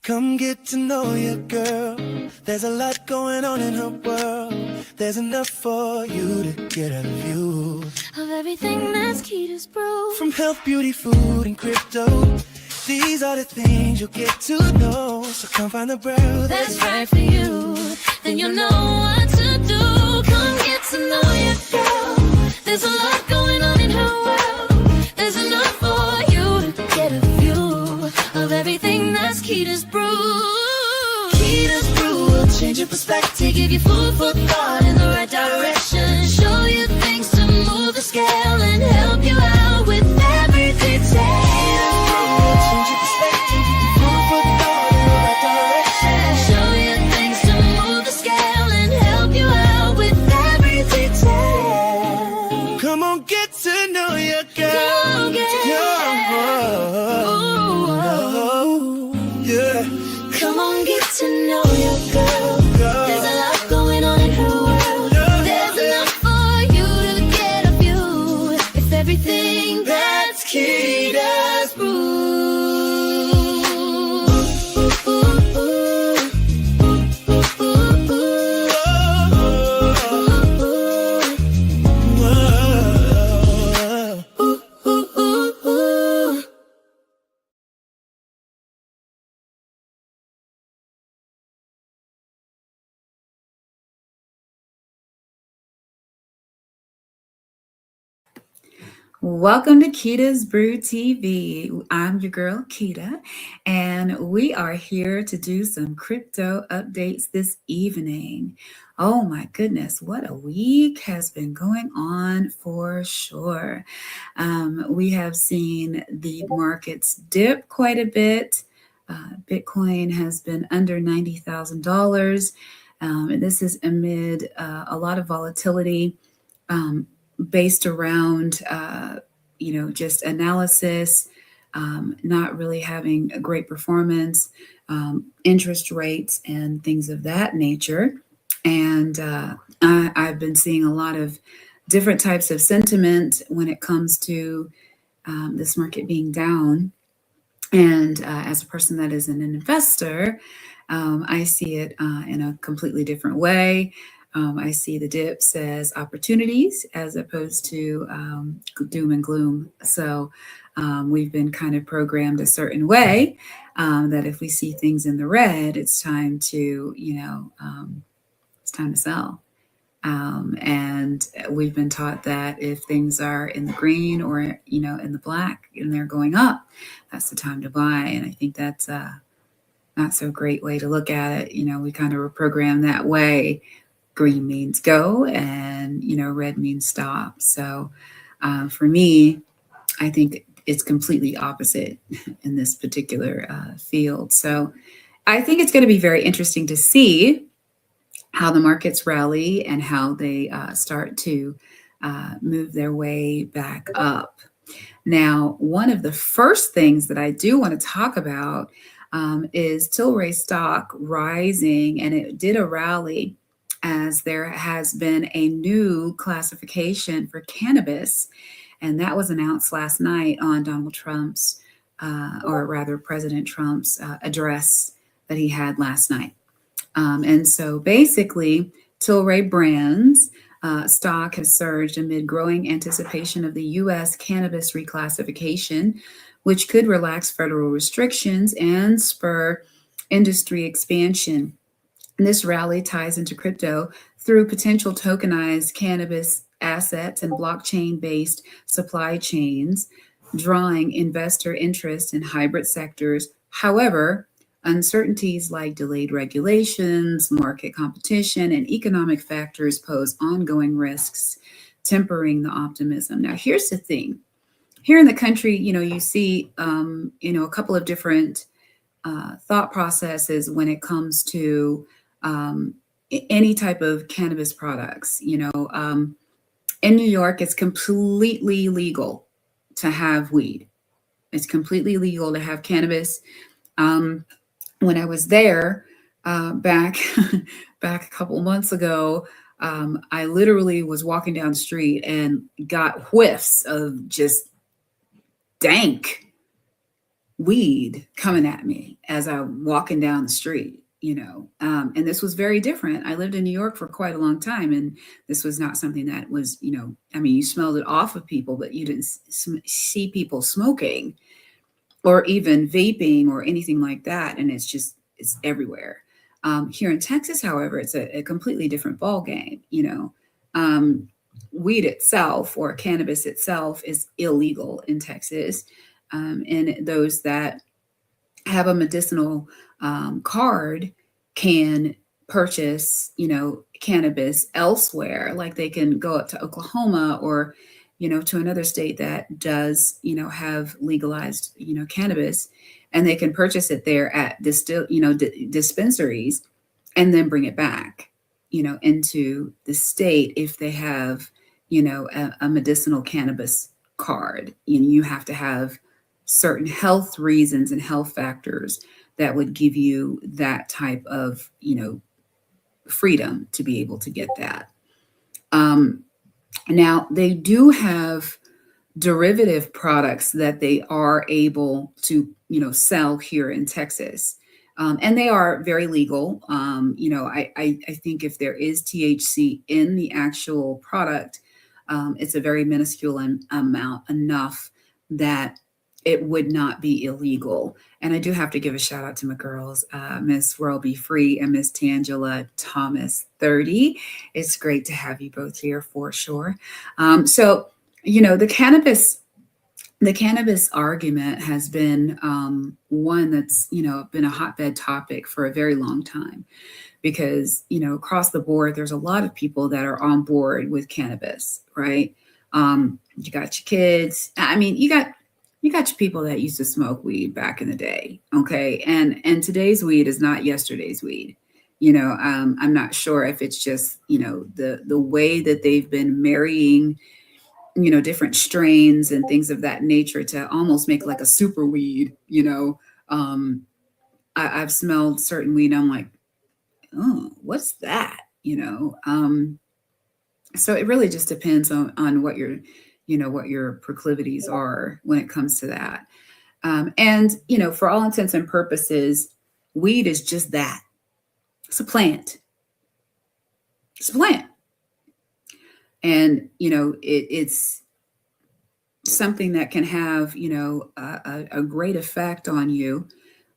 Come get to know your girl. There's a lot going on in her world. There's enough for you to get a view of everything that's Keda's Brew. From health, beauty, food, and crypto, these are the things you'll get to know. So come find the brew that's right for you. Then you'll know what to do. Come get to know your girl. There's a lot going on in her world. There's enough for you to get a view of everything that's Keda's Brew. Keda's Brew will change your perspective, give you food for thought in the right direction, show you things to move the scale and help you out with every detail. Change your perspective, give you food for thought in the right direction, show you things to move the scale and help you out with every detail. Come on, get to know your girl. Come on, get Come on, get to know your girl. There's a lot going on in her world. There's enough for you to get a view. It's everything that's Keda's Brew. Welcome to Keda's Brew TV. I'm your girl, Keda, and we are here to do some crypto updates this evening. Oh my goodness, what a week has been going on for sure. We have seen the markets dip quite a bit. Bitcoin has been under $90,000. And this is amid a lot of volatility. Based around, just analysis, not really having a great performance, interest rates, and things of that nature. And I've been seeing a lot of different types of sentiment when it comes to this market being down. And as a person that is an investor, I see it in a completely different way. I see the dips as opportunities as opposed to doom and gloom. So we've been kind of programmed a certain way that if we see things in the red, it's time to, it's time to sell. And we've been taught that if things are in the green or, in the black and they're going up, that's the time to buy. And I think that's not so great way to look at it. We kind of were programmed that way. Green means go and, red means stop. So for me, I think it's completely opposite in this particular field. So I think it's going to be very interesting to see how the markets rally and how they start to move their way back up. Now, one of the first things that I do want to talk about is Tilray stock rising, and it did a rally as there has been a new classification for cannabis, and that was announced last night on Donald Trump's, or rather President Trump's address that he had last night. And so basically, Tilray Brands stock has surged amid growing anticipation of the U.S. cannabis reclassification, which could relax federal restrictions and spur industry expansion. And this rally ties into crypto through potential tokenized cannabis assets and blockchain-based supply chains, drawing investor interest in hybrid sectors. However, uncertainties like delayed regulations, market competition, and economic factors pose ongoing risks, tempering the optimism. Now, here's the thing. Here in the country, you see, a couple of different thought processes when it comes to any type of cannabis products. In New York, it's completely legal to have weed. It's completely legal to have cannabis. When I was there back a couple months ago, I literally was walking down the street and got whiffs of just dank weed coming at me as I'm walking down the street, and this was very different. I lived in New York for quite a long time, and this was not something that was, I mean, you smelled it off of people, but you didn't see people smoking or even vaping or anything like that. And it's everywhere. Here in Texas, however, it's a completely different ball game. Um, Weed itself or cannabis itself is illegal in Texas, and those that have a medicinal card can purchase, cannabis elsewhere. Like they can go up to Oklahoma or, to another state that does, have legalized, cannabis, and they can purchase it there at dispensaries, and then bring it back, into the state if they have, a medicinal cannabis card. You have to have certain health reasons and health factors that would give you that type of, freedom to be able to get that. Um, Now they do have derivative products that they are able to, sell here in Texas. And they are very legal. I think if there is THC in the actual product, it's a very minuscule amount, enough that it would not be illegal. And I do have to give a shout out to my girls, Miss World Be Free and Miss Tangela Thomas 30. It's great to have you both here for sure. So, the cannabis argument has been one that's been a hotbed topic for a very long time, because across the board there's a lot of people that are on board with cannabis, right? You got your kids. I mean, you got your people that used to smoke weed back in the day, okay? And today's weed is not yesterday's weed. I'm not sure if it's just the way that they've been marrying different strains and things of that nature to almost make like a super weed. I've smelled certain weed, I'm like, oh, what's that? So it really just depends on what your proclivities are when it comes to that. And for all intents and purposes, weed is just that. It's a plant. It's a plant. And it's something that can have a great effect on you,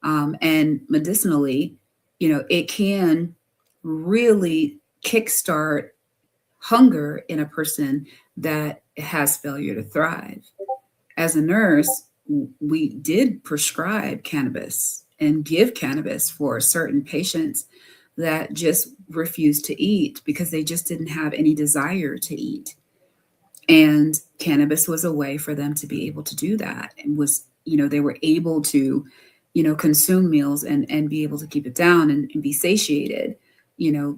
and medicinally, it can really kickstart hunger in a person that has failure to thrive. As a nurse, we did prescribe cannabis and give cannabis for certain patients that just refused to eat because they just didn't have any desire to eat. And cannabis was a way for them to be able to do that. And they were able to, consume meals and be able to keep it down and be satiated,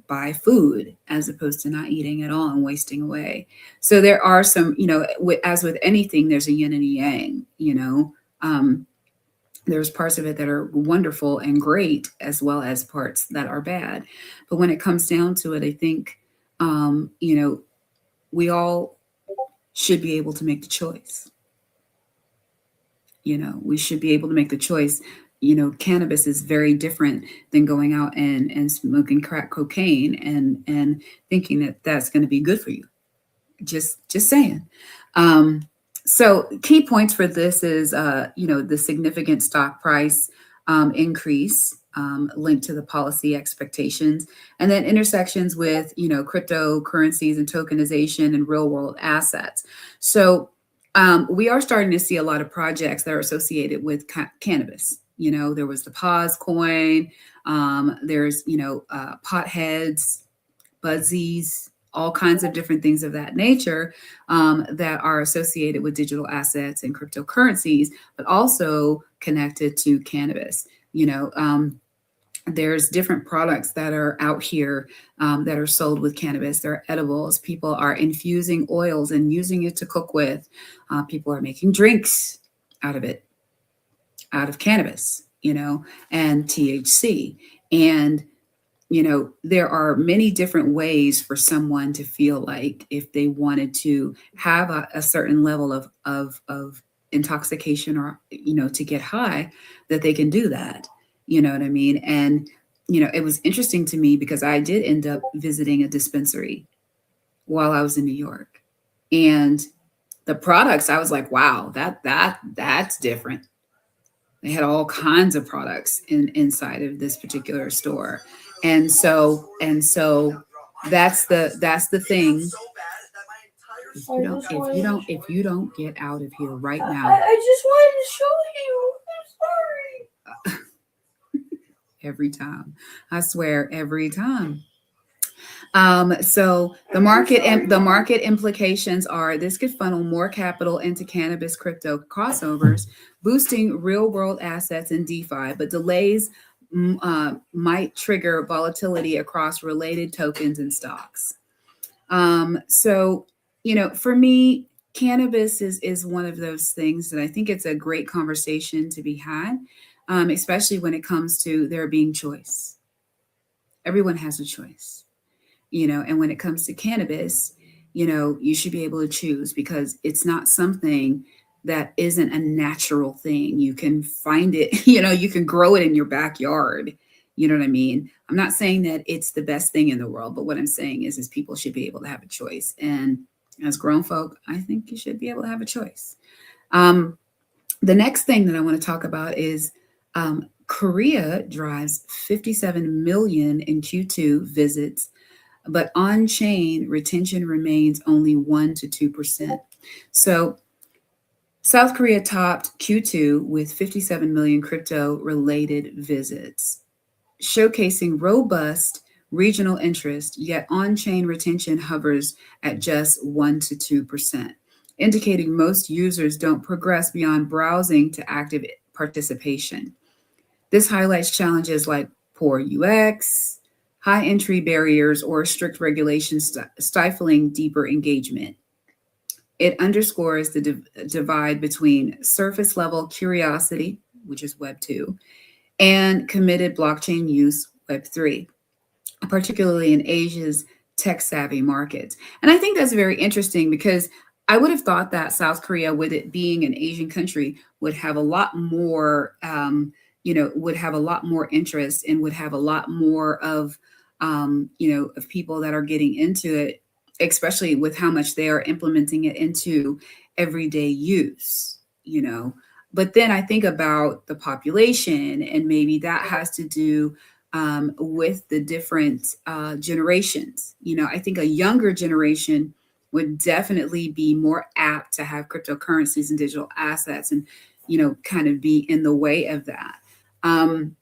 by food, as opposed to not eating at all and wasting away. So there are some, as with anything, there's a yin and a yang. There's parts of it that are wonderful and great, as well as parts that are bad. But when it comes down to it, I think, we all should be able to make the choice. We should be able to make the choice. Cannabis is very different than going out and smoking crack cocaine and thinking that that's going to be good for you. Just saying. So key points for this is, the significant stock price increase, linked to the policy expectations, and then intersections with, cryptocurrencies and tokenization and real world assets. So we are starting to see a lot of projects that are associated with cannabis. There was the pause coin. There's, potheads, buzzies, all kinds of different things of that nature, that are associated with digital assets and cryptocurrencies, but also connected to cannabis. There's different products that are out here, that are sold with cannabis. They're edibles. People are infusing oils and using it to cook with. People are making drinks out of it, out of cannabis, and THC. And there are many different ways for someone to feel like, if they wanted to have a certain level of intoxication or, to get high, that they can do that. You know what I mean? And, it was interesting to me because I did end up visiting a dispensary while I was in New York. And the products, I was like, wow, that's different. They had all kinds of products inside of this particular store. And so that's the thing. If you don't get out of here right now. I just wanted to show you. I'm sorry. Every time. I swear, every time. So the market implications are this could funnel more capital into cannabis crypto crossovers, boosting real world assets in DeFi, but delays might trigger volatility across related tokens and stocks. So, for me, cannabis is one of those things that I think it's a great conversation to be had, especially when it comes to there being choice. Everyone has a choice, and when it comes to cannabis, you should be able to choose because it's not something that isn't a natural thing. You can find it, you can grow it in your backyard. You know what I mean? I'm not saying that it's the best thing in the world, but what I'm saying is people should be able to have a choice. And as grown folk, I think you should be able to have a choice. The next thing that I want to talk about is Korea drives 57 million in Q2 visits, but on-chain retention remains only 1 to 2%. So South Korea topped Q2 with 57 million crypto-related visits, showcasing robust regional interest, yet on-chain retention hovers at just 1 to 2%, indicating most users don't progress beyond browsing to active participation. This highlights challenges like poor UX, high entry barriers, or strict regulations stifling deeper engagement. It underscores the divide between surface level curiosity, which is Web 2, and committed blockchain use, Web 3, particularly in Asia's tech savvy markets. And I think that's very interesting because I would have thought that South Korea, with it being an Asian country, would have a lot more, would have a lot more interest and would have a lot more of people that are getting into it, especially with how much they are implementing it into everyday use. But then I think about the population, and maybe that has to do with the different generations. I think a younger generation would definitely be more apt to have cryptocurrencies and digital assets and, kind of be in the way of that. And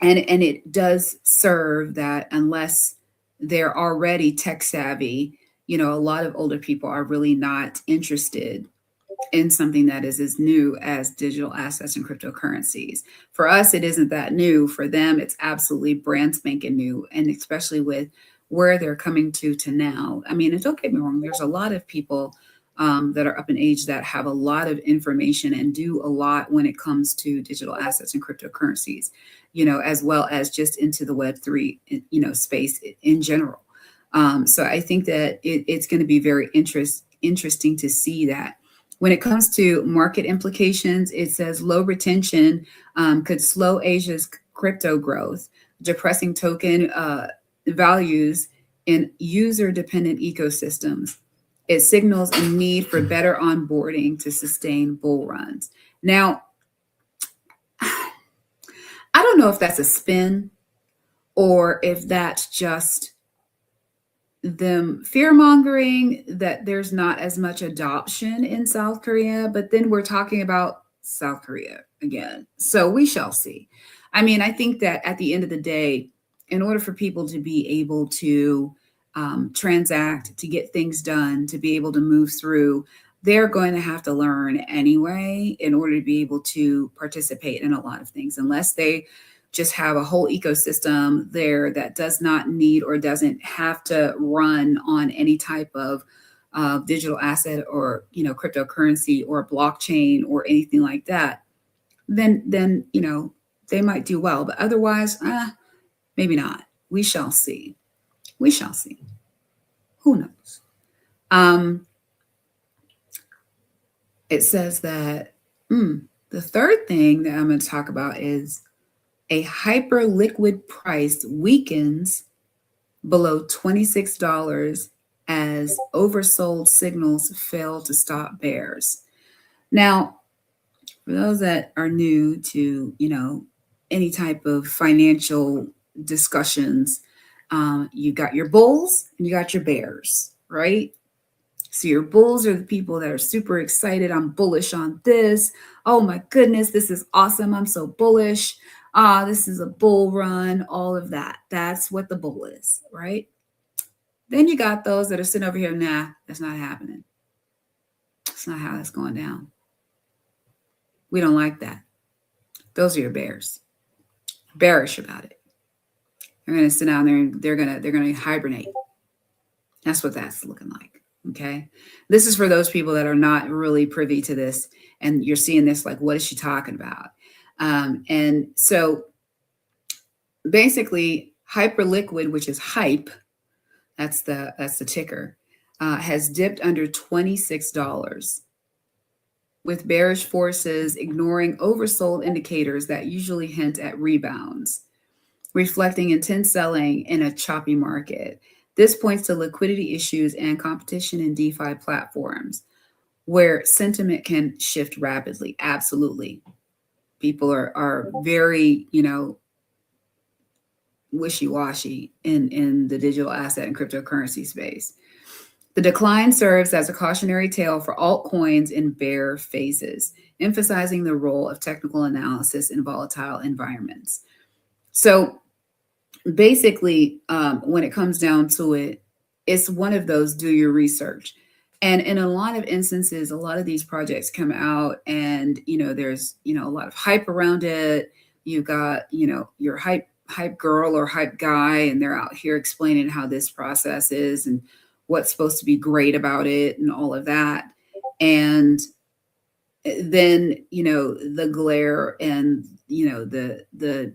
it does serve that unless they're already tech savvy, a lot of older people are really not interested in something that is as new as digital assets and cryptocurrencies. For us, it isn't that new. For them, it's absolutely brand spanking new, and especially with where they're coming to now. I mean, and don't get me wrong, there's a lot of people that are up in age that have a lot of information and do a lot when it comes to digital assets and cryptocurrencies, as well as just into the Web3, space in general. So I think that it's going to be very interesting to see that. When it comes to market implications, it says low retention could slow Asia's crypto growth, depressing token values in user-dependent ecosystems. It signals a need for better onboarding to sustain bull runs. Now, I don't know if that's a spin or if that's just them fear mongering that there's not as much adoption in South Korea, but then we're talking about South Korea again. So we shall see. I mean, I think that at the end of the day, in order for people to be able to transact, to get things done, to be able to move through, they're going to have to learn anyway in order to be able to participate in a lot of things, unless they just have a whole ecosystem there that does not need or doesn't have to run on any type of digital asset or cryptocurrency or blockchain or anything like that. Then they might do well, but otherwise, maybe not. We shall see. We shall see. Who knows? it says that the third thing that I'm going to talk about is a hyperliquid price weakens below $26 as oversold signals fail to stop bears. Now, for those that are new to, any type of financial discussions, you got your bulls and you got your bears, right? So your bulls are the people that are super excited. I'm bullish on this. Oh my goodness, this is awesome. I'm so bullish. This is a bull run, all of that. That's what the bull is, right? Then you got those that are sitting over here. Nah, that's not happening. That's not how that's going down. We don't like that. Those are your bears. Bearish about it. They're gonna sit down there and they're gonna hibernate. That's what that's looking like. Okay. This is for those people that are not really privy to this and you're seeing this like, what is she talking about? And so basically, hyperliquid, which is hype, that's the ticker, has dipped under $26, with bearish forces ignoring oversold indicators that usually hint at rebounds, reflecting intense selling in a choppy market. This points to liquidity issues and competition in DeFi platforms where sentiment can shift rapidly. Absolutely. People are very, wishy-washy in the digital asset and cryptocurrency space. The decline serves as a cautionary tale for altcoins in bear phases, emphasizing the role of technical analysis in volatile environments. So basically, when it comes down to it, it's one of those do your research. And in a lot of instances, a lot of these projects come out and, there's, a lot of hype around it. You got, your hype girl or hype guy, and they're out here explaining how this process is and what's supposed to be great about it and all of that. And then, the glare and, the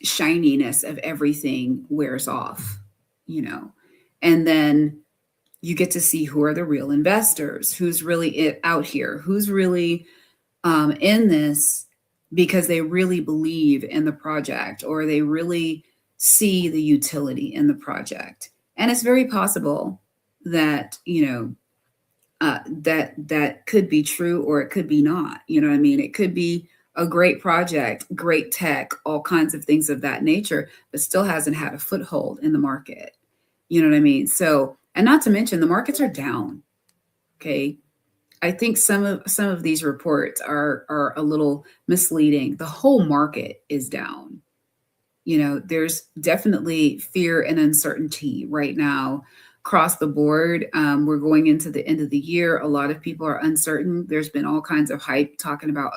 shininess of everything wears off, and then you get to see who are the real investors, who's really out here, who's really in this because they really believe in the project or they really see the utility in the project. And it's very possible that, that could be true or it could be not. You know what I mean? It could be a great project, great tech, all kinds of things of that nature, but still hasn't had a foothold in the market. You know what I mean? So, and not to mention the markets are down. Okay. I think some of these reports are a little misleading. The whole market is down. There's definitely fear and uncertainty right now across the board. We're going into the end of the year. A lot of people are uncertain. There's been all kinds of hype talking about,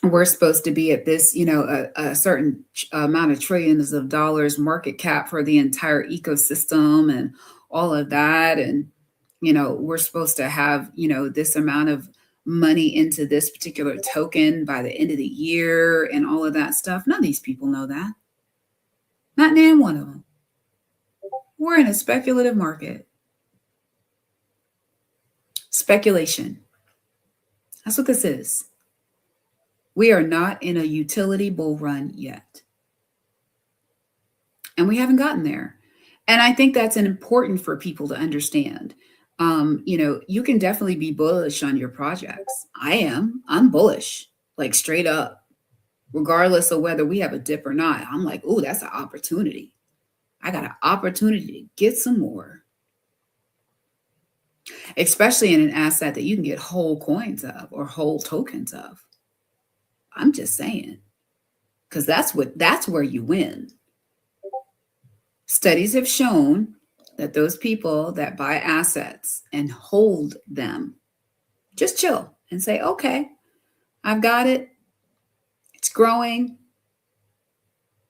we're supposed to be at this, a certain amount of trillions of dollars market cap for the entire ecosystem and all of that. And, we're supposed to have, this amount of money into this particular token by the end of the year and all of that stuff. None of these people know that. Not name one of them. We're in a speculative market. Speculation. That's what this is. We are not in a utility bull run yet. And we haven't gotten there. And I think that's important for people to understand. You can definitely be bullish on your projects. I am. I'm bullish, like straight up, regardless of whether we have a dip or not. I'm like, oh, that's an opportunity. I got an opportunity to get some more, especially in an asset that you can get whole coins of or whole tokens of. I'm just saying, because that's where you win. Studies have shown that those people that buy assets and hold them, just chill and say, okay, I've got it. It's growing.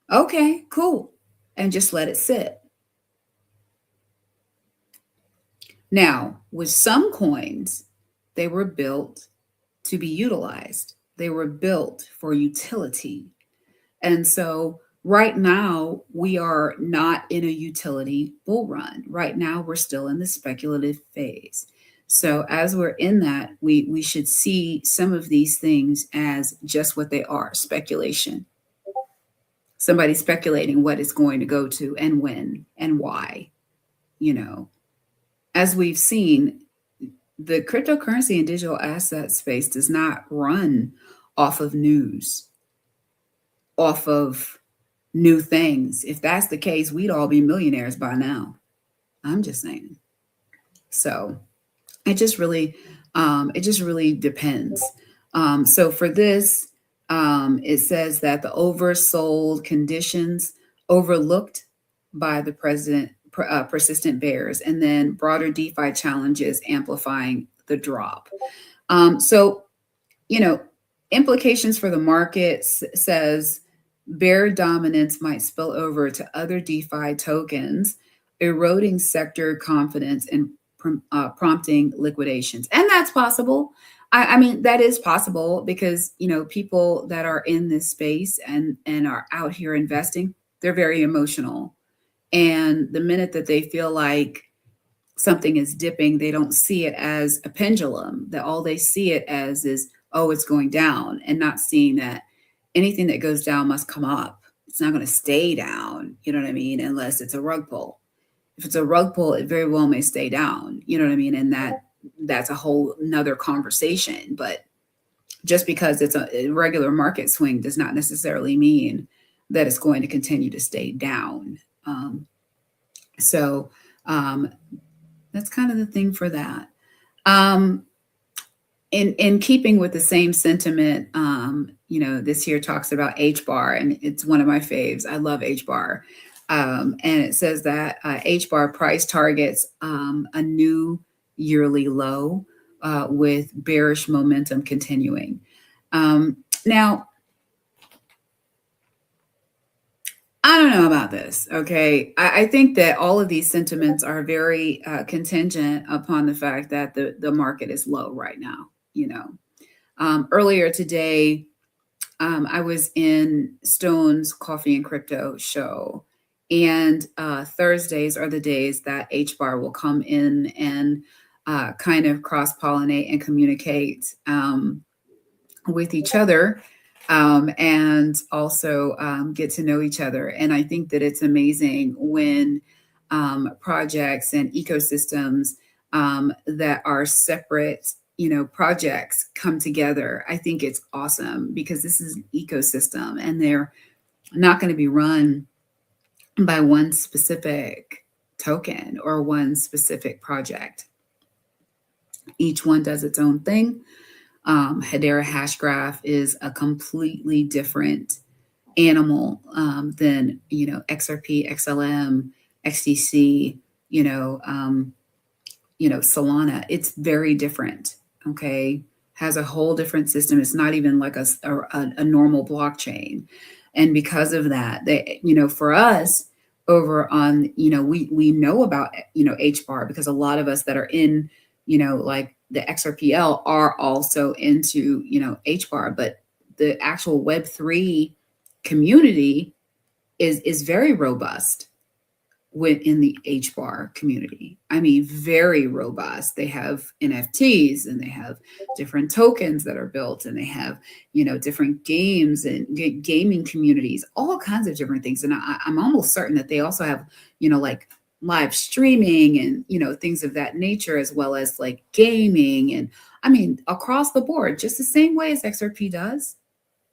Okay, cool. And just let it sit. Now, with some coins, they were built to be utilized. They were built for utility. And so right now, we are not in a utility bull run. Right now, we're still in the speculative phase. So as we're in that, we should see some of these things as just what they are, speculation. Somebody speculating what it's going to go to and when and why, you know. As we've seen, the cryptocurrency and digital asset space does not run off of news, off of new things. If that's the case, we'd all be millionaires by now. I'm just saying. So it just really, depends. So for this, it says that the oversold conditions overlooked by the persistent bears, and then broader DeFi challenges amplifying the drop. So, you know, implications for the market says bear dominance might spill over to other DeFi tokens, eroding sector confidence and prompting liquidations. And that's possible. I mean, that is possible because, people that are in this space and are out here investing, they're very emotional. And the minute that they feel like something is dipping, they don't see it as a pendulum, that all they see it as is, oh, it's going down, and not seeing that anything that goes down must come up. It's not going to stay down, you know what I mean, unless it's a rug pull. If it's a rug pull, it very well may stay down, you know what I mean, and that's a whole nother conversation. But just because it's a regular market swing does not necessarily mean that it's going to continue to stay down. So that's kind of the thing for that. In keeping with the same sentiment, this here talks about H bar, and it's one of my faves. I love H bar. And it says that H bar price targets a new yearly low with bearish momentum continuing. Now, I don't know about this. Okay. I think that all of these sentiments are very contingent upon the fact that the market is low right now. Earlier today, I was in Stone's Coffee and Crypto show, and Thursdays are the days that H bar will come in and kind of cross pollinate and communicate with each other. And also get to know each other. And I think that it's amazing when projects and ecosystems that are separate, projects come together. I think it's awesome because this is an ecosystem and they're not going to be run by one specific token or one specific project. Each one does its own thing. Hedera Hashgraph is a completely different animal than XRP, XLM, XDC, Solana. It's very different. Okay, has a whole different system. It's not even like a normal blockchain, and because of that, for us over on we know about H bar because a lot of us that are in like the XRPL are also into, H bar, but the actual Web3 community is very robust within the H bar community. I mean, very robust. They have NFTs and they have different tokens that are built, and they have, different games and gaming communities, all kinds of different things. And I'm almost certain that they also have, like live streaming and things of that nature, as well as like gaming, and I mean across the board, just the same way as XRP does,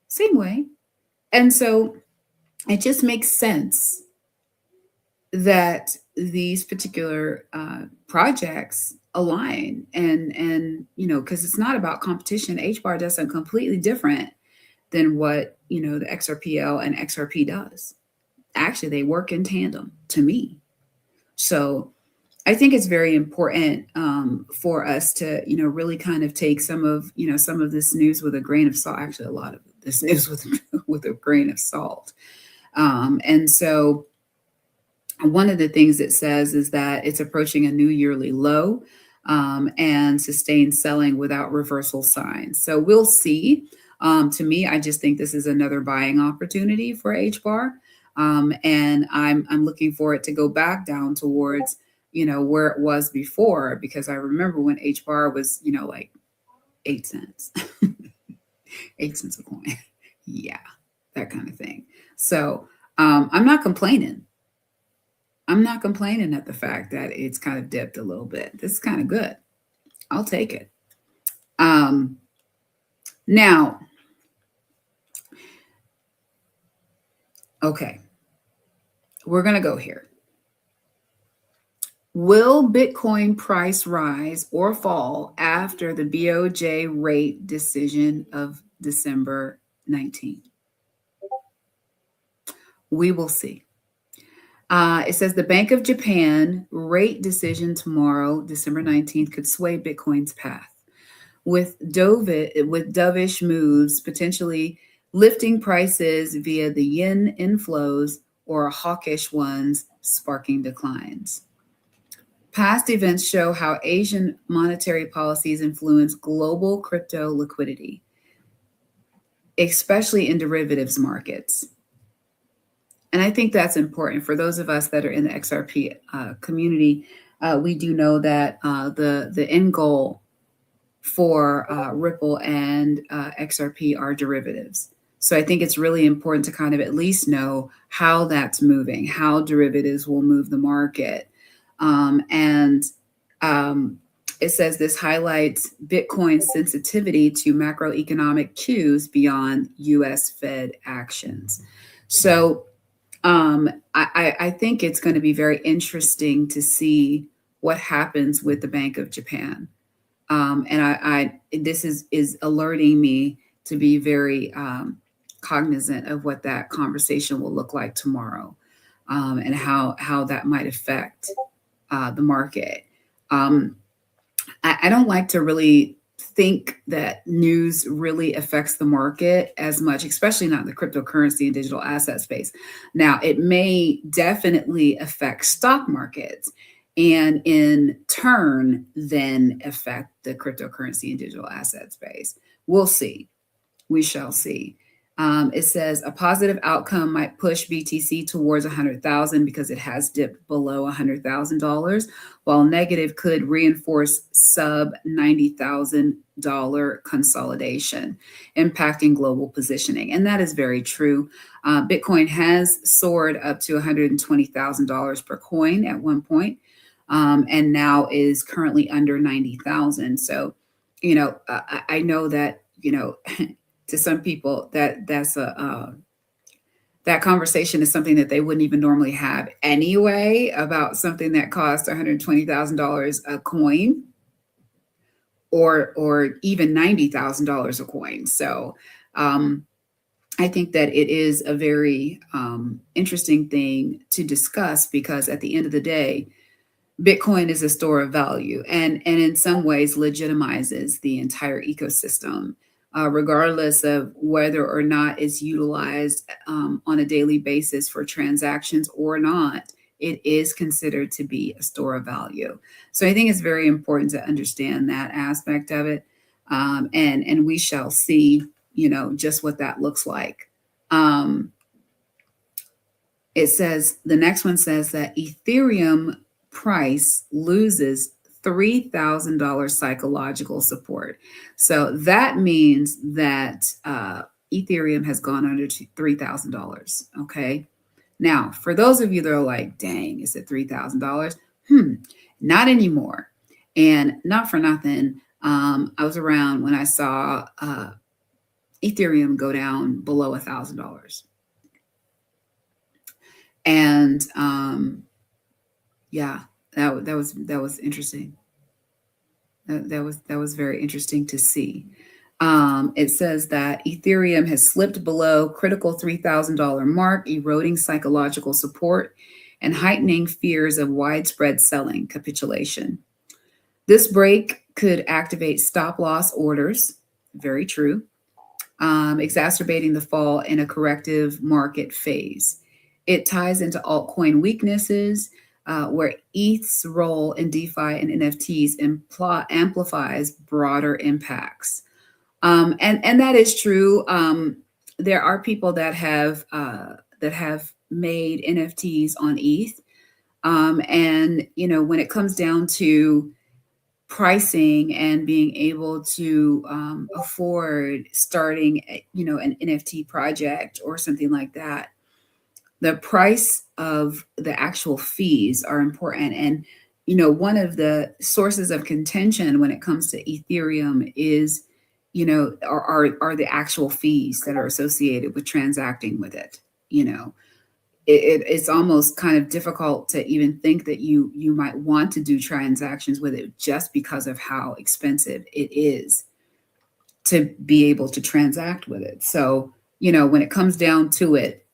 same way. And so it just makes sense that these particular projects align, and because it's not about competition. H bar does something completely different than what the XRPL and XRP does. Actually, they work in tandem to me. So I think it's very important for us to, really kind of take some of this news with a grain of salt. Actually, a lot of this news with a grain of salt. And so one of the things it says is that it's approaching a new yearly low and sustained selling without reversal signs. So we'll see. To me, I just think this is another buying opportunity for H bar. And I'm looking for it to go back down towards where it was before, because I remember when H bar was, like 8 cents, 8 cents a coin. Yeah, that kind of thing. So I'm not complaining. I'm not complaining at the fact that it's kind of dipped a little bit. This is kind of good. I'll take it. Um, now, okay, we're going to go here. Will Bitcoin price rise or fall after the BOJ rate decision of December 19th? We will see. It says the Bank of Japan rate decision tomorrow, December 19th, could sway Bitcoin's path, with dovish moves potentially lifting prices via the yen inflows or hawkish ones sparking declines. Past events show how Asian monetary policies influence global crypto liquidity, especially in derivatives markets. And I think that's important for those of us that are in the XRP community. We do know that the end goal for Ripple and XRP are derivatives. So I think it's really important to kind of at least know how that's moving, how derivatives will move the market. And it says this highlights Bitcoin's sensitivity to macroeconomic cues beyond US Fed actions. So I think it's going to be very interesting to see what happens with the Bank of Japan. And this is alerting me to be very cognizant of what that conversation will look like tomorrow, and how that might affect the market. I don't like to really think that news really affects the market as much, especially not in the cryptocurrency and digital asset space. Now, it may definitely affect stock markets, and in turn then affect the cryptocurrency and digital asset space. We'll see. We shall see. It says a positive outcome might push BTC towards 100,000 because it has dipped below $100,000, while negative could reinforce sub $90,000 consolidation, impacting global positioning. And that is very true. Bitcoin has soared up to $120,000 per coin at one point, and now is currently under 90,000. So, I know that, to some people that's that conversation is something that they wouldn't even normally have anyway, about something that costs $120,000 a coin, or even $90,000 a coin. So I think that it is a very interesting thing to discuss, because at the end of the day, Bitcoin is a store of value, and in some ways legitimizes the entire ecosystem, regardless of whether or not it's utilized on a daily basis for transactions or not. It is considered to be a store of value. So I think it's very important to understand that aspect of it, and we shall see, just what that looks like. It says, the next one says that Ethereum price loses $3,000 psychological support. So that means that Ethereum has gone under $3,000. Okay. Now, for those of you that are like, dang, is it $3,000? Not anymore. And not for nothing, I was around when I saw Ethereum go down below $1,000. And yeah, that was interesting. That was very interesting to see. It says that Ethereum has slipped below critical $3,000 mark, eroding psychological support and heightening fears of widespread selling capitulation. This break could activate stop loss orders. Very true. Exacerbating the fall in a corrective market phase. It ties into altcoin weaknesses, where ETH's role in DeFi and NFTs amplifies broader impacts. And that is true. There are people that have made NFTs on ETH. And when it comes down to pricing and being able to afford starting an NFT project or something like that, the price of the actual fees are important. And one of the sources of contention when it comes to Ethereum is are the actual fees that are associated with transacting with it. It's almost kind of difficult to even think that you might want to do transactions with it just because of how expensive it is to be able to transact with it. So when it comes down to it,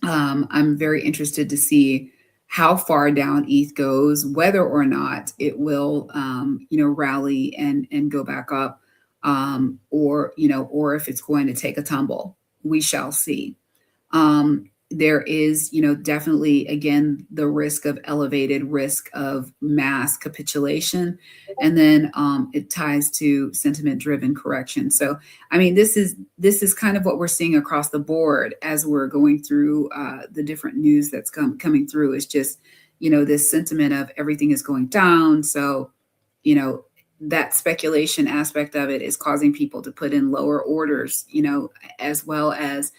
I'm very interested to see how far down ETH goes, whether or not it will, rally and go back up, or if it's going to take a tumble. We shall see. There is, definitely, again, the risk of elevated risk of mass capitulation. And then it ties to sentiment driven correction. So, I mean, this is kind of what we're seeing across the board as we're going through the different news that's coming through. Is just, this sentiment of everything is going down. So, that speculation aspect of it is causing people to put in lower orders, as well as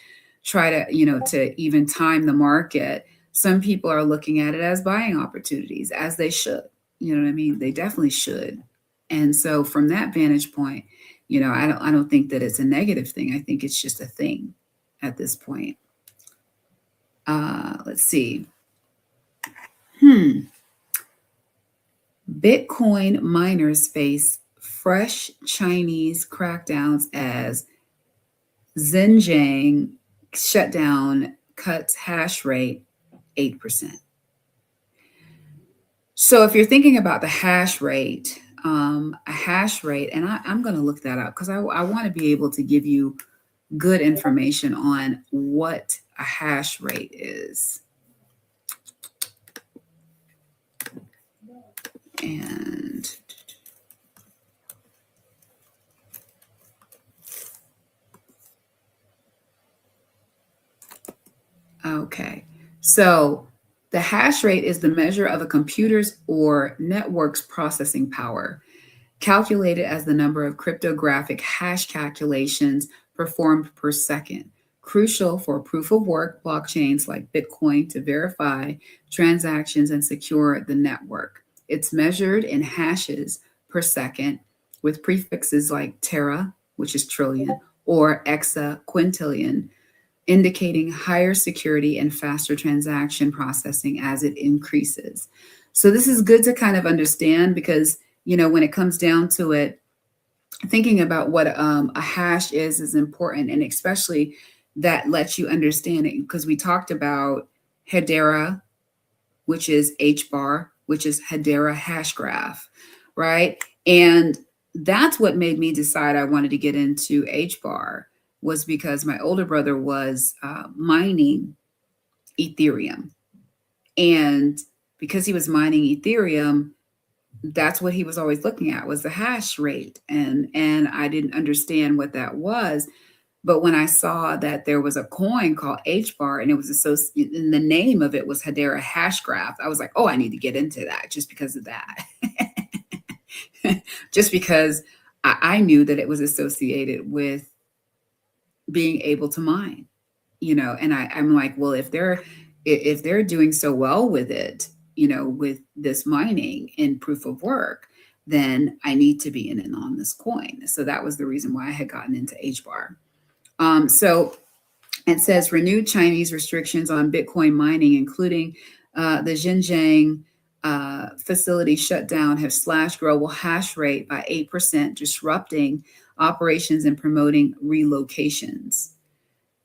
try to, to even time the market. Some people are looking at it as buying opportunities, as they should. You know what I mean? They definitely should. And so from that vantage point, I don't think that it's a negative thing. I think it's just a thing at this point. Let's see. Bitcoin miners face fresh Chinese crackdowns as Xinjiang shutdown cuts hash rate 8%. So if you're thinking about the hash rate, a hash rate, and I'm going to look that up because I want to be able to give you good information on what a hash rate is. And okay, so the hash rate is the measure of a computer's or network's processing power, calculated as the number of cryptographic hash calculations performed per second, crucial for proof of work blockchains like Bitcoin to verify transactions and secure the network. It's measured in hashes per second with prefixes like tera, which is trillion, or exa, quintillion, indicating higher security and faster transaction processing as it increases. So this is good to kind of understand because, when it comes down to it, thinking about what a hash is important, and especially that lets you understand it because we talked about Hedera, which is H bar, which is Hedera hash graph, right? And that's what made me decide I wanted to get into H bar, was because my older brother was mining Ethereum. And because he was mining Ethereum, that's what he was always looking at, was the hash rate. And I didn't understand what that was. But when I saw that there was a coin called H bar and it was associated, and the name of it was Hedera hash graph, I was like, oh, I need to get into that just because of that. Just because I knew that it was associated with being able to mine, and I'm like, well, if they're doing so well with it, with this mining and proof of work, then I need to be in and on this coin. So that was the reason why I had gotten into H bar. So it says renewed Chinese restrictions on Bitcoin mining, including the Xinjiang facility shutdown, have slashed global hash rate by 8%, disrupting operations and promoting relocations.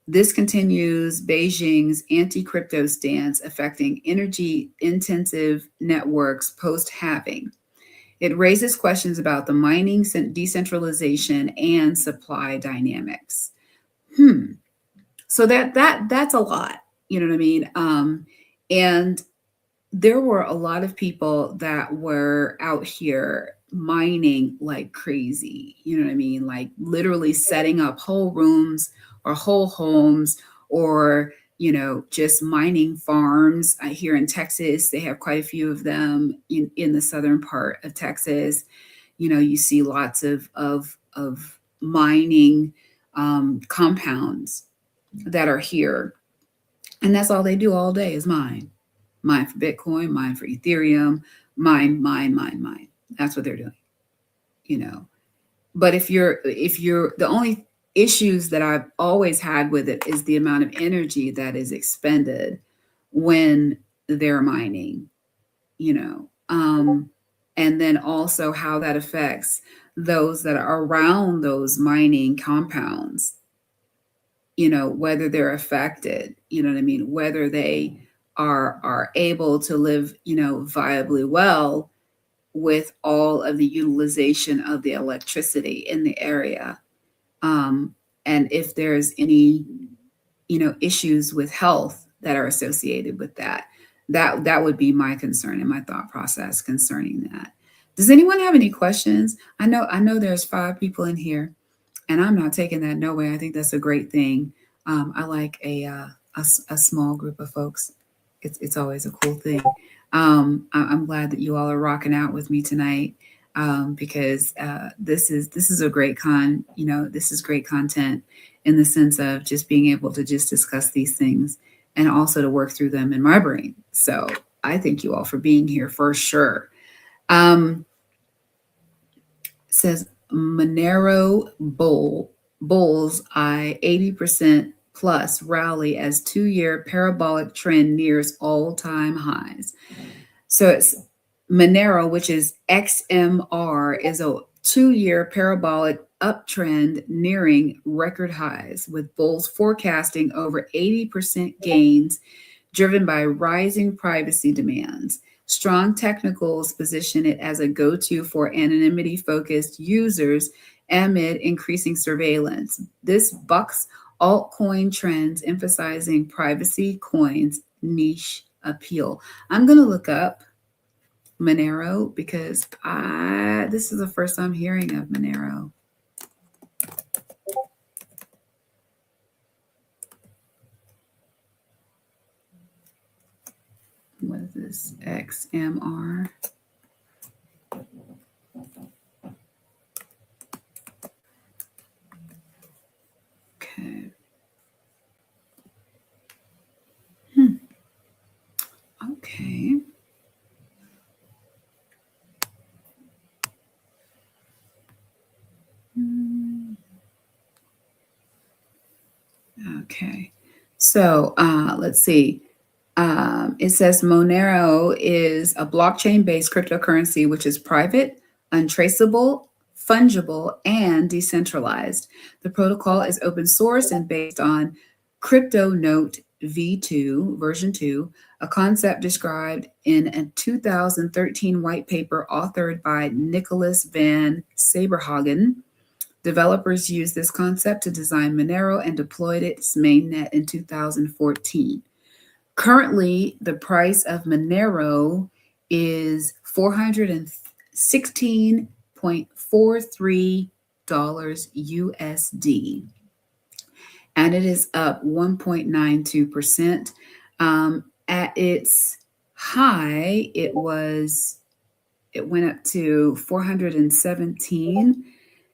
This continues Beijing's anti-crypto stance, affecting energy-intensive networks post-halving. It raises questions about the mining decentralization and supply dynamics. So that's a lot, you know what I mean? And there were a lot of people that were out here mining like crazy, you know what I mean? Like literally setting up whole rooms or whole homes, or just mining farms here in Texas. They have quite a few of them in the southern part of Texas. You see lots of mining compounds that are here, and that's all they do all day is mine for Bitcoin, mine for Ethereum, mine. That's what they're doing. you know but if you're the only issues that I've always had with it is the amount of energy that is expended when they're mining, you know and then also how that affects those that are around those mining compounds, whether they're affected, you know what I mean, whether they are able to live, viably well with all of the utilization of the electricity in the area. um, and if there's any issues with health that are associated with that would be my concern and my thought process concerning that. Does anyone have any questions? I know there's 5 people in here, and I'm not taking that no way. I think that's a great thing. I like a small group of folks. It's always a cool thing. I'm glad that you all are rocking out with me tonight, because this is a great this is great content in the sense of just being able to just discuss these things and also to work through them in my brain. So I thank you all for being here for sure. Um, says Monero Bulls I 80% plus rally as 2-year parabolic trend nears all-time highs. So it's Monero, which is XMR, is a 2-year parabolic uptrend nearing record highs, with bulls forecasting over 80% gains driven by rising privacy demands. Strong technicals position it as a go-to for anonymity-focused users amid increasing surveillance. This bucks altcoin trends, emphasizing privacy coins' niche appeal. I'm going to look up Monero because this is the first I'm hearing of Monero. What is this? XMR. Okay. Okay. Okay. So let's see. It says Monero is a blockchain-based cryptocurrency which is private, untraceable, fungible, and decentralized. The protocol is open source and based on CryptoNote V2, version 2, a concept described in a 2013 white paper authored by Nicholas van Saberhagen. Developers used this concept to design Monero and deployed its mainnet in 2014. Currently, the price of Monero is $416.43 USD, and it is up 1.92%. At its high, it went up to 417,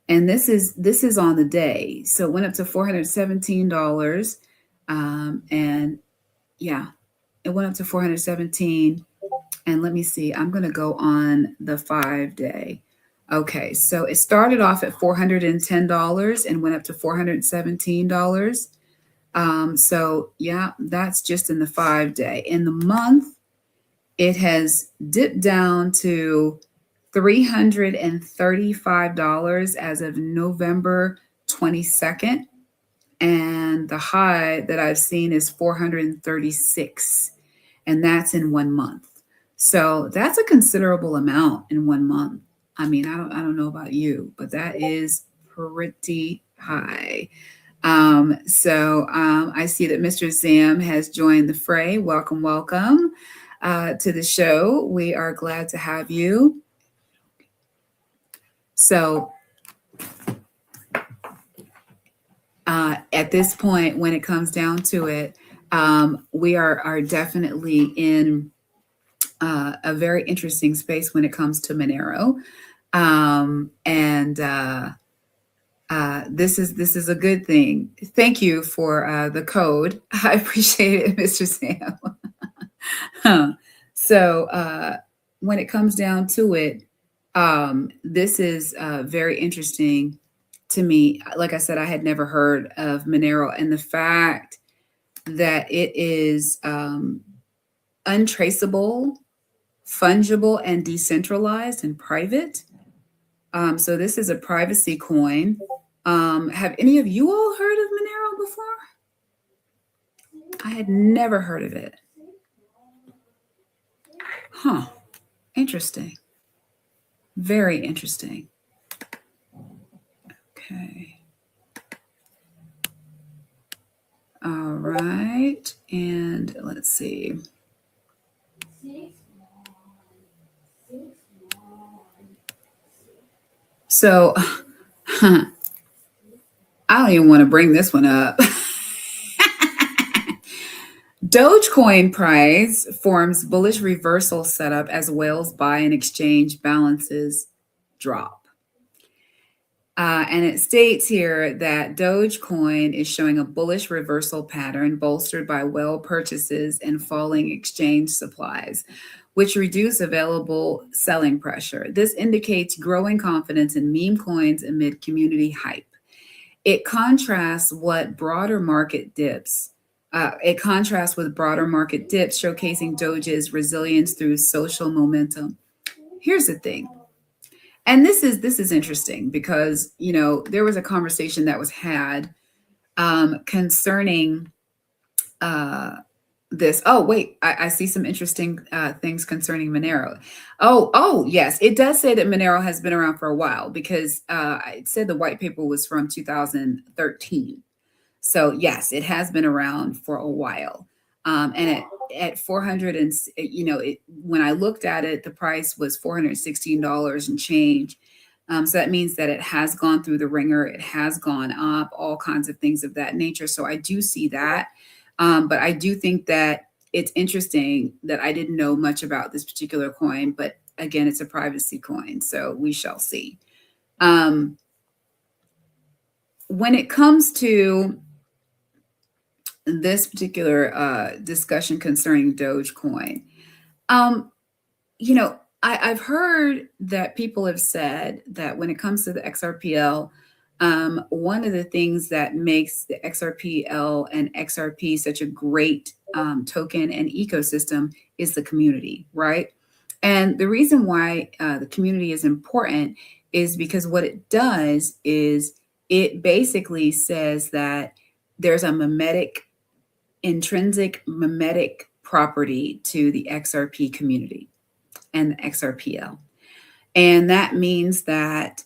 and this is on the day. So it went up to $417, and yeah, it went up to 417. And let me see, I'm going to go on the 5-day. Okay, so it started off at $410 and went up to $417. So yeah, that's just in the 5-day. In the month, it has dipped down to $335 as of November 22nd. And the high that I've seen is 436, and that's in 1 month. So that's a considerable amount in 1 month. I mean, I don't know about you, but that is pretty high. I see that Mr. Zam has joined the fray. Welcome to the show. We are glad to have you. So at this point, when it comes down to it, We are definitely in a very interesting space when it comes to Monero. And this is a good thing. Thank you for the code. I appreciate it, Mr. Sam. Huh. So when it comes down to it, this is very interesting to me. Like I said, I had never heard of Monero, and the fact that it is untraceable, fungible, and decentralized and private. So this is a privacy coin. Have any of you all heard of Monero before? I had never heard of it. Huh. Interesting. Very interesting. Okay. All right. And let's see. So I don't even want to bring this one up. Dogecoin price forms bullish reversal setup as whales buy and exchange balances drop. And it states here that Dogecoin is showing a bullish reversal pattern bolstered by whale purchases and falling exchange supplies, which reduce available selling pressure. This indicates growing confidence in meme coins amid community hype. It contrasts what broader market dips. It contrasts with broader market dips, showcasing Doge's resilience through social momentum. Here's the thing, and this is interesting because there was a conversation that was had concerning this. Oh wait, I see some interesting things concerning Monero. Oh yes, it does say that Monero has been around for a while because it said the white paper was from 2013. So yes, it has been around for a while. And at 400 and when I looked at it, the price was $416 and change. So that means that it has gone through the ringer, it has gone up, all kinds of things of that nature. So I do see that. But I do think that it's interesting that I didn't know much about this particular coin, but again, it's a privacy coin, so we shall see. When it comes to this particular discussion concerning Dogecoin, I've heard that people have said that when it comes to the XRPL, one of the things that makes the XRPL and XRP such a great token and ecosystem is the community, right? And the reason why the community is important is because what it does is it basically says that there's a intrinsic mimetic property to the XRP community and the XRPL. And that means that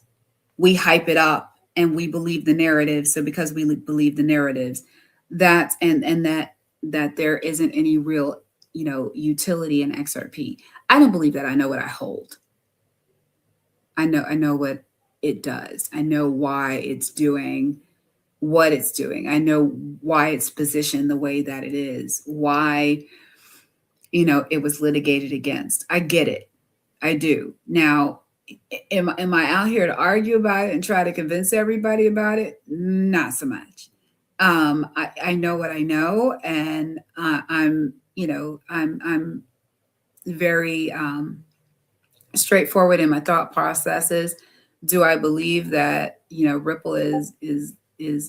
we hype it up and we believe the narrative. So because we believe the narratives, that there isn't any real, utility in XRP. I don't believe that. I know what I hold. I know what it does. I know why it's doing what it's doing. I know why it's positioned the way that it is, why, it was litigated against. I get it. I do. Now, am I out here to argue about it and try to convince everybody about it? Not so much. I know what I know, and I'm very straightforward in my thought processes. Do I believe that Ripple is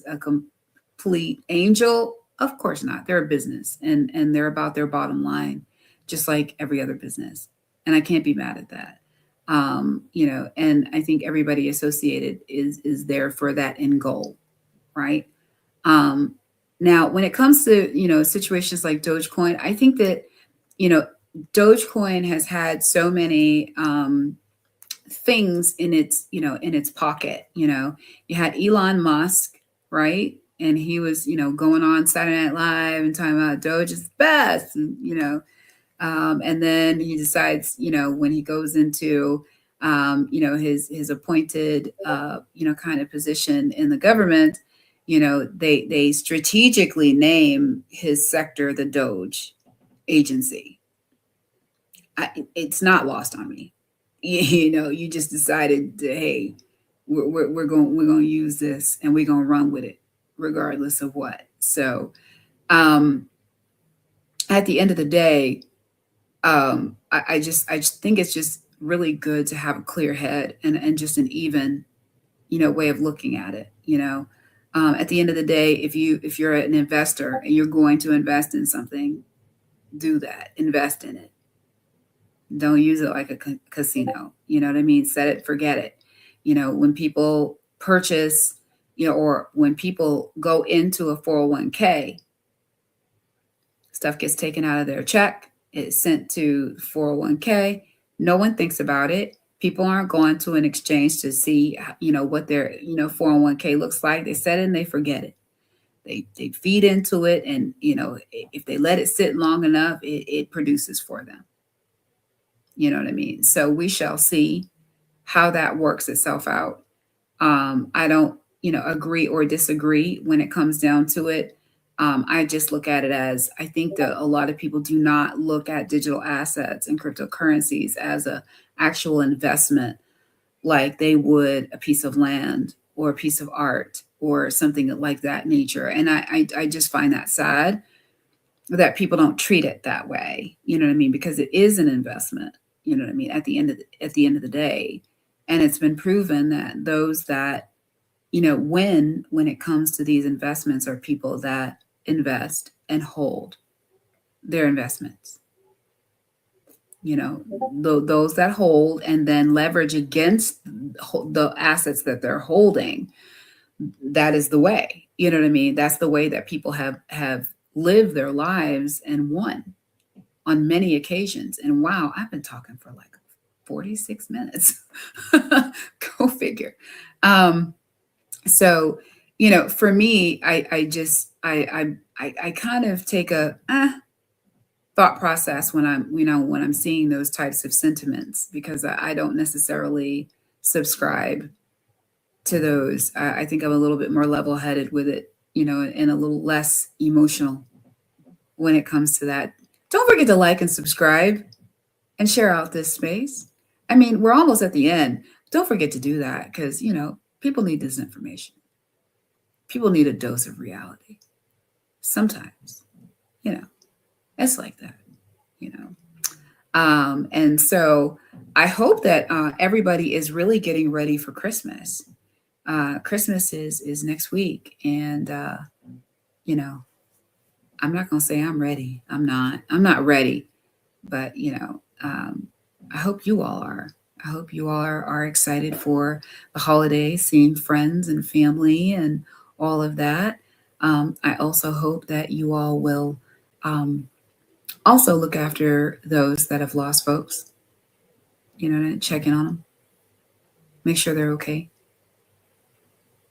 a complete angel? Of course not. They're a business, and they're about their bottom line, just like every other business, and I can't be mad at that. And I think everybody associated is there for that end goal, right? Now, when it comes to situations like Dogecoin, I think that Dogecoin has had so many things in its pocket. You had Elon Musk, right? And he was going on Saturday Night Live and talking about Doge is best, and then he decides when he goes into his appointed kind of position in the government, They strategically name his sector the Doge agency. It's not lost on me. You just decided to, hey, we're going to use this and we're going to run with it regardless of what. So um at the end of the day, I just think it's just really good to have a clear head and just an even, way of looking at it. At the end of the day, if you're an investor and you're going to invest in something, do that. Invest in it. Don't use it like a casino. You know what I mean? Set it, forget it. When people purchase, or when people go into a 401k, stuff gets taken out of their check, it's sent to 401k. No one thinks about it. People aren't going to an exchange to see, what their, 401k looks like. They set it and they forget it. They feed into it, and if they let it sit long enough, it produces for them. You know what I mean? So we shall see how that works itself out. I don't, agree or disagree when it comes down to it. I just look at it as, I think that a lot of people do not look at digital assets and cryptocurrencies as a actual investment like they would a piece of land or a piece of art or something like that nature. And I just find that sad that people don't treat it that way. You know what I mean? Because it is an investment. You know what I mean? At the end of the day, and it's been proven that those that when it comes to these investments are people that invest and hold their investments. Those that hold and then leverage against the assets that they're holding. That is the way. You know what I mean? That's the way that people have lived their lives and won on many occasions. And wow, I've been talking for like 46 minutes. Go figure. So, for me, I kind of take a thought process when I'm seeing those types of sentiments, because I don't necessarily subscribe to those. I think I'm a little bit more level headed with it, and a little less emotional when it comes to that. Don't forget to like and subscribe and share out this space. I mean, we're almost at the end. Don't forget to do that, because, people need this information. People need a dose of reality. Sometimes, you know, it's like that, you know. And so I hope that everybody is really getting ready for Christmas. Christmas is next week, and you know, I'm not gonna say I'm ready. I'm not. I'm not ready, but I hope you all are. I hope you all are excited for the holidays, seeing friends and family and all of that. I also hope that you all will um, also look after those that have lost folks, and check in on them, make sure they're okay,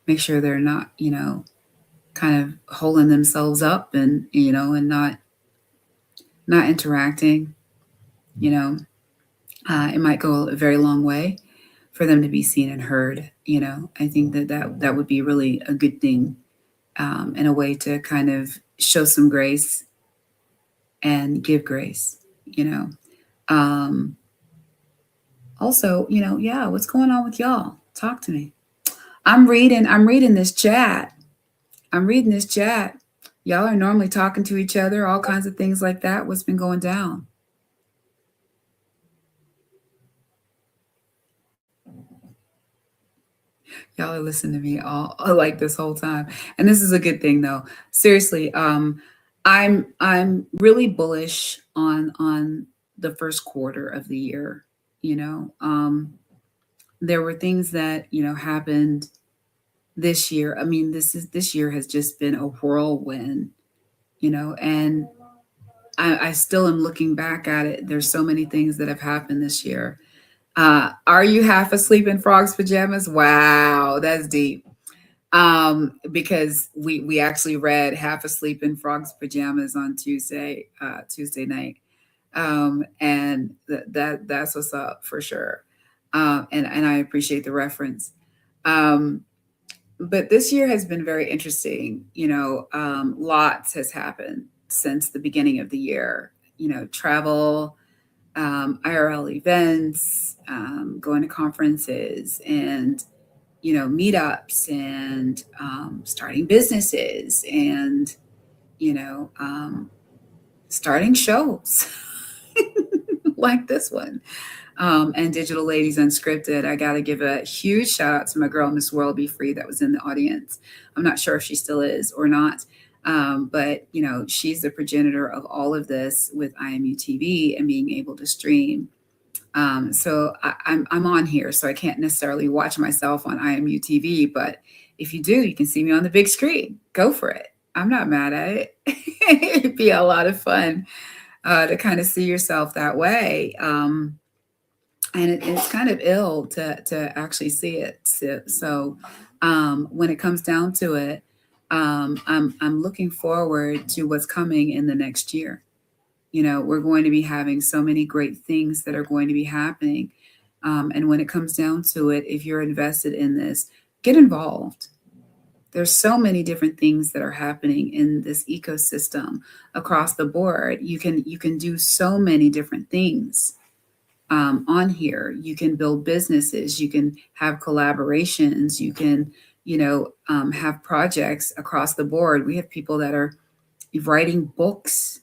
make sure they're not, kind of holding themselves up and, and not interacting, you know. It might go a very long way for them to be seen and heard. I think that would be really a good thing, and a way to kind of show some grace and give grace. You know, um, Also, yeah, what's going on with y'all? Talk to me. I'm reading this chat. I'm reading this chat. Y'all are normally talking to each other, all kinds of things like that. What's been going down? Y'all are listening to me all like this whole time. And this is a good thing though. Seriously, I'm really bullish on the first quarter of the year. You know, there were things that, happened this year. I mean, this year has just been a whirlwind, and I still am looking back at it. There's so many things that have happened this year. Are you half asleep in frog's pajamas? Wow, that's deep. Because we actually read Half Asleep in Frog's Pajamas on Tuesday night. And that's what's up for sure. And I appreciate the reference. Um, but this year has been very interesting. Lots has happened since the beginning of the year. Travel, IRL events, going to conferences, and meetups, and starting businesses, and you know um, starting shows like this one, and Digital Ladies Unscripted. I got to give a huge shout out to my girl, Miss World Be Free, that was in the audience. I'm not sure if she still is or not. But she's the progenitor of all of this with IMU TV and being able to stream. So I'm on here, so I can't necessarily watch myself on IMU TV. But if you do, you can see me on the big screen. Go for it. I'm not mad at it. It'd be a lot of fun to kind of see yourself that way. And it's kind of ill to actually see it. So when it comes down to it, I'm looking forward to what's coming in the next year. We're going to be having so many great things that are going to be happening. And when it comes down to it, if you're invested in this, get involved. There's so many different things that are happening in this ecosystem across the board. You can do so many different things on here. You can build businesses. You can have collaborations. You can, have projects across the board. We have people that are writing books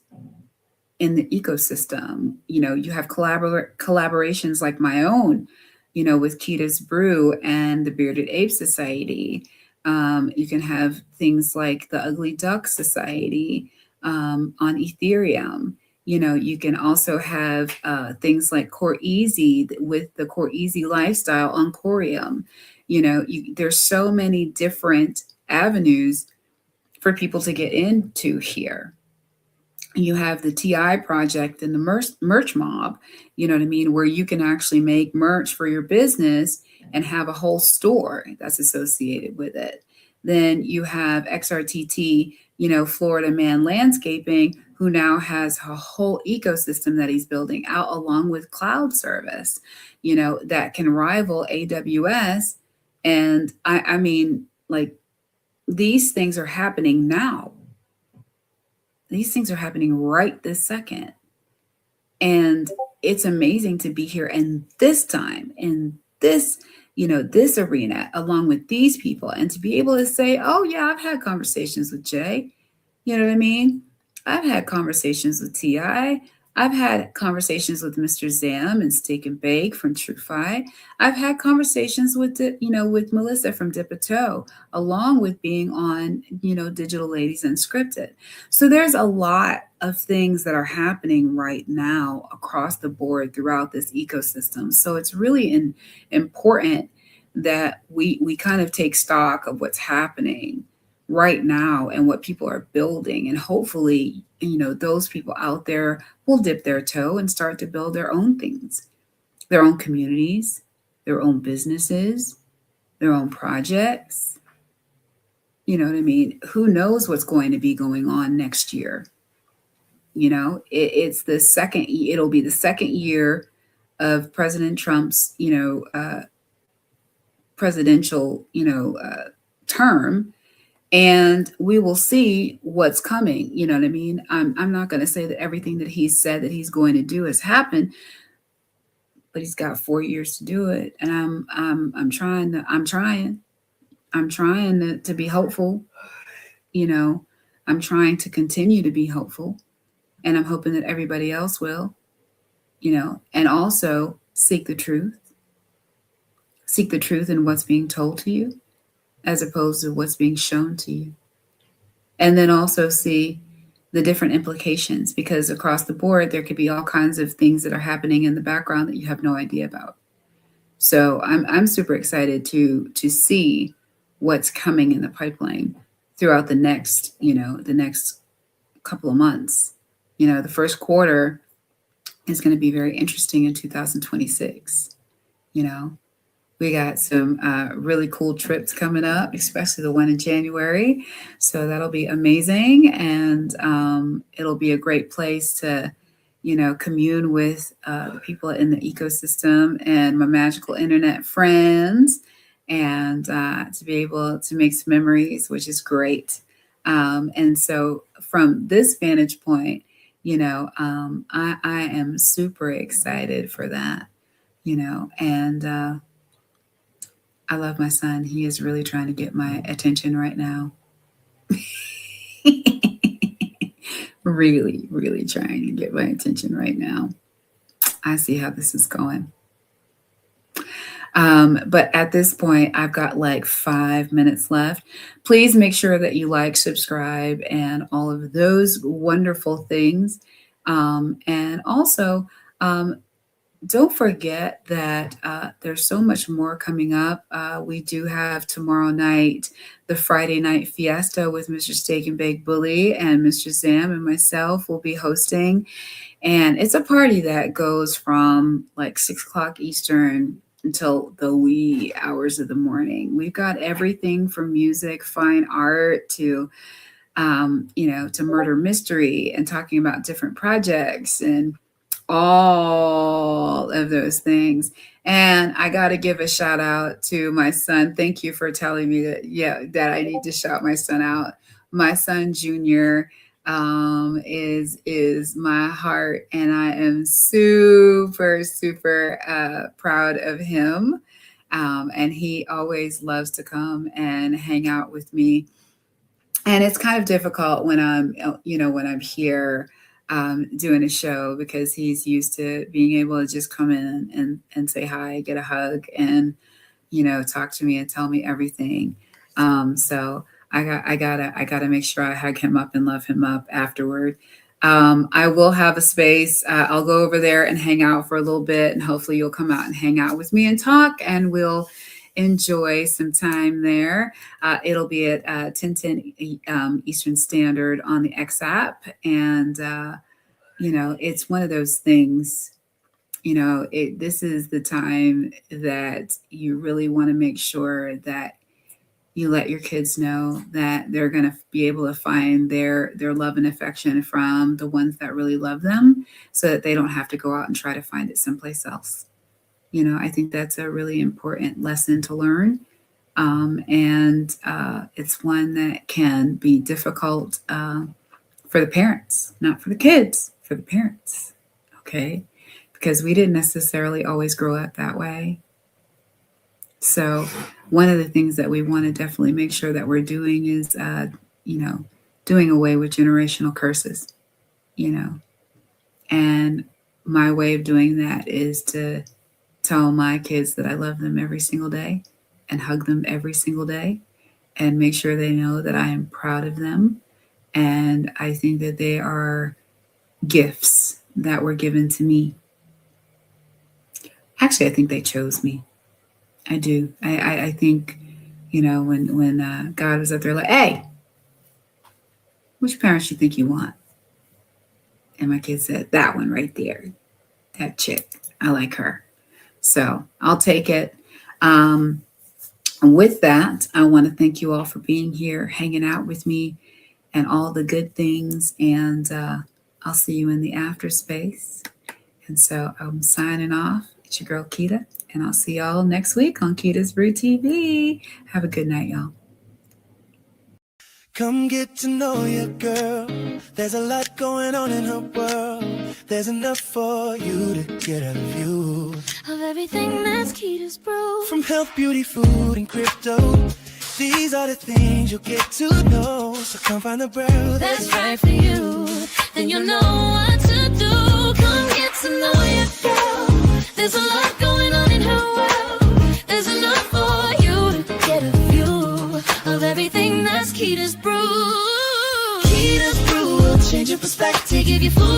in the ecosystem. You have collaborations like my own, with Keda's Brew and the Bearded Ape Society. You can have things like the Ugly Duck Society on Ethereum. You can also have things like Core Easy with the Core Easy lifestyle on Corium. There's so many different avenues for people to get into here. You have the TI project and the merch mob, you know what I mean, where you can actually make merch for your business and have a whole store that's associated with it. Then you have XRTT, Florida Man Landscaping, who now has a whole ecosystem that he's building out along with cloud service, that can rival AWS. And I mean, like, these things are happening now. These things are happening right this second. And it's amazing to be here in this time, in this, this arena, along with these people, and to be able to say, oh, yeah, I've had conversations with Jay. You know what I mean? I've had conversations with T.I. I've had conversations with Mr. Zam and Steak and Bake from TrueFi. I've had conversations with with Melissa from Dipito, along with being on, Digital Ladies Unscripted. So there's a lot of things that are happening right now across the board throughout this ecosystem. So it's really important that we kind of take stock of what's happening right now and what people are building, and hopefully those people out there will dip their toe and start to build their own things, their own communities, their own businesses, their own projects. You know what I mean? Who knows what's going to be going on next year? It's the second, it'll be the second year of President Trump's presidential term, and we will see what's coming. You know what I mean? I'm not going to say that everything that he said that he's going to do has happened, but he's got 4 years to do it, and I'm trying to be hopeful. I'm trying to continue to be hopeful, and I'm hoping that everybody else will. And also seek the truth. Seek the truth in what's being told to you, as opposed to what's being shown to you. And then also see the different implications, because across the board, there could be all kinds of things that are happening in the background that you have no idea about. So I'm super excited to see what's coming in the pipeline throughout the next couple of months. The first quarter is going to be very interesting in 2026. We got some really cool trips coming up, especially the one in January. So that'll be amazing. And it'll be a great place to, commune with the people in the ecosystem and my magical internet friends. and to be able to make some memories, which is great. And so, from this vantage point, I am super excited for that, and I love my son. He is really trying to get my attention right now. Really, really trying to get my attention right now. I see how this is going. But at this point, I've got like 5 minutes left. Please make sure that you like, subscribe, and all of those wonderful things. And also, don't forget that there's so much more coming up. We do have tomorrow night the Friday night fiesta with Mr. Steak and Bake Bully, and Mr. Sam and myself will be hosting. And it's a party that goes from like 6 o'clock Eastern until the wee hours of the morning. We've got everything from music, fine art, to to murder mystery and talking about different projects and all of those things. And I got to give a shout out to my son. Thank you for telling me that I need to shout my son out. My son Junior is my heart, and I am super proud of him. And he always loves to come and hang out with me. And it's kind of difficult when I'm here doing a show, because he's used to being able to just come in and say hi, get a hug, and talk to me and tell me everything. So I gotta make sure I hug him up and love him up afterward. I will have a space. I'll go over there and hang out for a little bit, and hopefully you'll come out and hang out with me and talk, and we'll enjoy some time there. It'll be at 10:10 Eastern Standard on the X app. And, it's one of those things, this is the time that you really want to make sure that you let your kids know that they're going to be able to find their love and affection from the ones that really love them, so that they don't have to go out and try to find it someplace else. I think that's a really important lesson to learn. And it's one that can be difficult for the parents, not for the kids, for the parents. Okay. Because we didn't necessarily always grow up that way. So one of the things that we want to definitely make sure that we're doing is, doing away with generational curses, and my way of doing that is to tell my kids that I love them every single day and hug them every single day and make sure they know that I am proud of them. And I think that they are gifts that were given to me. Actually, I think they chose me. I do. I think, when God was up there like, hey, which parents you think you want? And my kid said, that one right there, that chick, I like her. So I'll take it. With that, I want to thank you all for being here, hanging out with me, and all the good things. And I'll see you in the after space. And so I'm signing off. It's your girl, Keda. And I'll see y'all next week on Keda's Brew TV. Have a good night, y'all. Come get to know your girl. There's a lot going on in her world. There's enough for you to get a view of everything that's Keda's Brew. from health, beauty, food, and crypto. These are the things you'll get to know. So come find the brew That's right for you. Then you'll know what to do. Come get to know your girl. There's a lot going on in her world. There's enough for you to get a view of everything that's Keda's Brew. Keda's Brew will change your perspective, To give you full